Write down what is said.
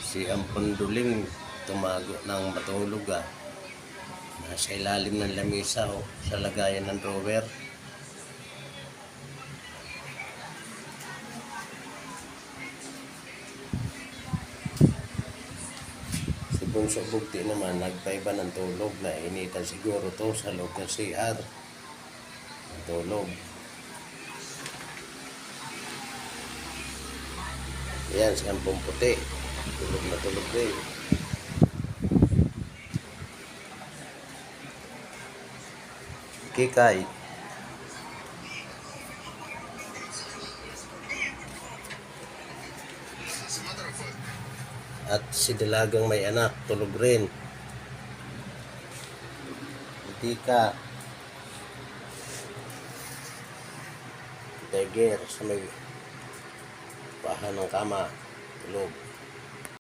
Si Ampunduling tumago ng matulog Nasa ilalim ng lamisa sa lagayan ng drawer. Si Bunso Bugti naman nagpaiba ng tulog na initan siguro to sa loob ng CR. Tulog. Yan, si Ampong Puti. Tulog na tulog din. Kikay. At si Dalagang may anak, tulog rin. Tika. Tiger sa may paha ng kama, tulog.